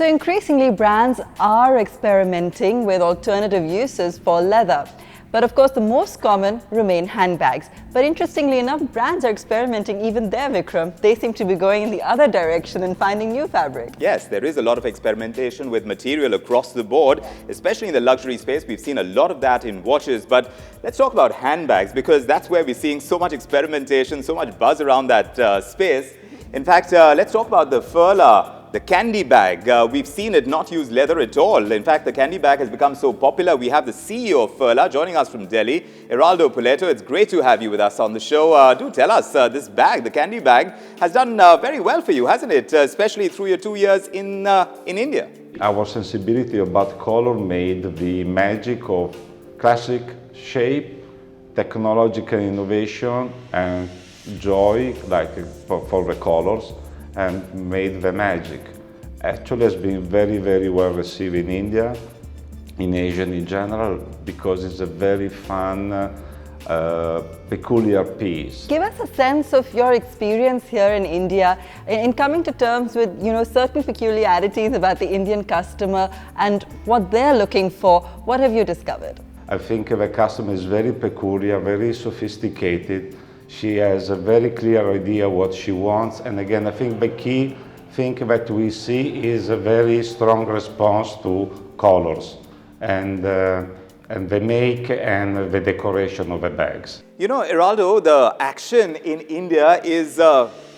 So increasingly, brands are experimenting with alternative uses for leather. But of course, the most common remain handbags. But interestingly enough, brands are experimenting even there, Vikram. They seem to be going in the other direction and finding new fabric. Yes, there is a lot of experimentation with material across the board, especially in the luxury space. We've seen a lot of that in watches. But let's talk about handbags, because that's where we're seeing so much experimentation, so much buzz around that space. In fact, let's talk about the Furla, the candy bag. We've seen it not use leather at all. In fact, the candy bag has become so popular. We have the CEO of Furla joining us from Delhi, Eraldo Poletto. It's great to have you with us on the show. Do tell us, this bag, the candy bag, has done very well for you, hasn't it? Especially through your 2 years in India. Our sensibility about color made the magic of classic shape, technological innovation, and joy, like for the colors, and made the magic. Actually has been very, very well received in India, in Asia in general, because it's a very fun, peculiar piece. Give us a sense of your experience here in India in coming to terms with, certain peculiarities about the Indian customer and what they're looking for. What have you discovered? I think the customer is very peculiar, very sophisticated. She has a very clear idea what she wants, and again, I think the key thing that we see is a very strong response to colors and the make and the decoration of the bags. You know, Eraldo, the action in India is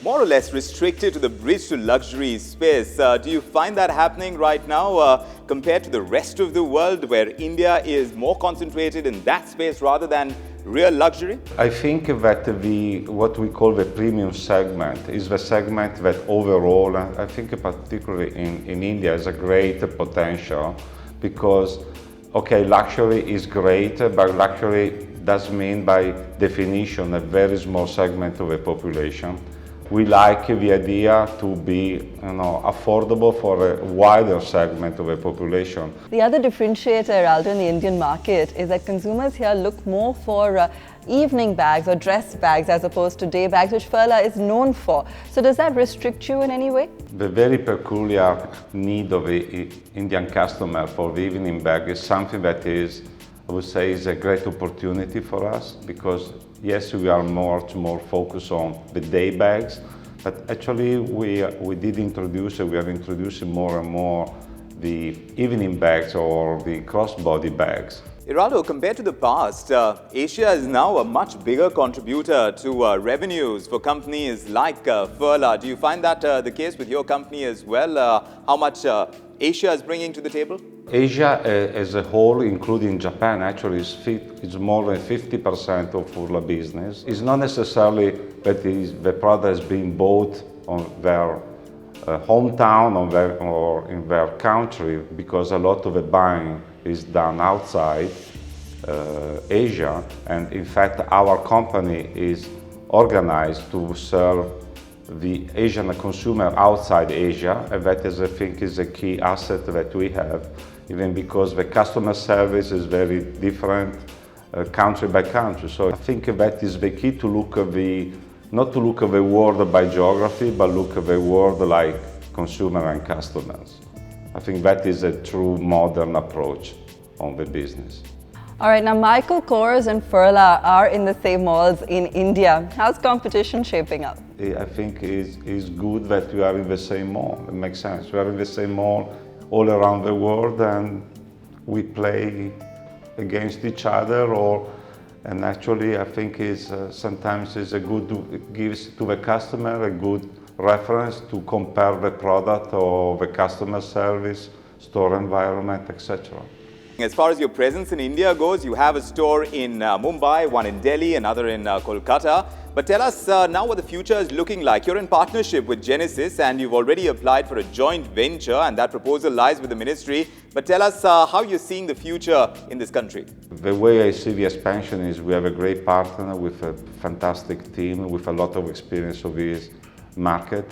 more or less restricted to the bridge to luxury space. Do you find that happening right now compared to the rest of the world, where India is more concentrated in that space rather than real luxury? I think that what we call the premium segment is the segment that overall, I think particularly in India, has a great potential, because, okay, luxury is great, but luxury does mean by definition a very small segment of the population. We like the idea to be affordable for a wider segment of the population. The other differentiator, Eraldo, in the Indian market is that consumers here look more for evening bags or dress bags as opposed to day bags, which Furla is known for. So does that restrict you in any way? The very peculiar need of the Indian customer for the evening bag is something that is, I would say, is a great opportunity for us, because yes, we are much more focused on the day bags, but actually we did introduce, we are introducing more and more the evening bags or the crossbody bags. Eraldo, compared to the past, Asia is now a much bigger contributor to revenues for companies like Furla. Do you find that the case with your company as well? How much Asia is bringing to the table? Asia as a whole, including Japan, actually is more than 50% of Furla business. It's not necessarily that the product has been bought on their hometown or in their country, because a lot of the buying is done outside Asia, and in fact our company is organized to serve the Asian consumer outside Asia, and that is, I think, is a key asset that we have, even because the customer service is very different country by country. So I think that is the key, to look at not to look at the world by geography, but look at the world like consumer and customers. I think that is a true modern approach on the business. All right, now Michael Kors and Furla are in the same malls in India. How's competition shaping up? I think it's good that we are in the same mall. It makes sense. We are in the same mall all around the world, and we play against each other. And actually, I think sometimes it's it gives to the customer a good reference to compare the product or the customer service, store environment, etc. As far as your presence in India goes, you have a store in Mumbai, one in Delhi, another in Kolkata. But tell us now what the future is looking like. You're in partnership with Genesis, and you've already applied for a joint venture, and that proposal lies with the ministry. But tell us how you're seeing the future in this country. The way I see the expansion is we have a great partner with a fantastic team with a lot of experience of this market.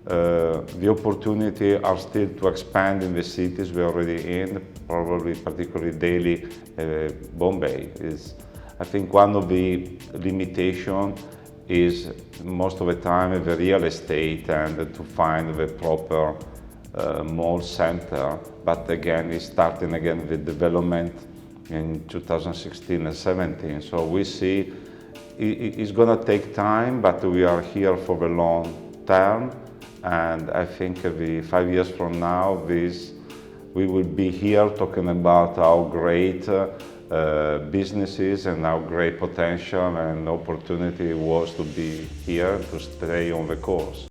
The opportunity are still to expand in the cities we're already in, probably particularly Delhi, Bombay. I think one of the limitations is most of the time the real estate and to find the proper mall center, but again, it's starting again with development in 2016 and 17. So we see it's going to take time, but we are here for the long term. And I think 5 years from now, we will be here talking about our great businesses and our great potential and opportunity was to be here, to stay on the course.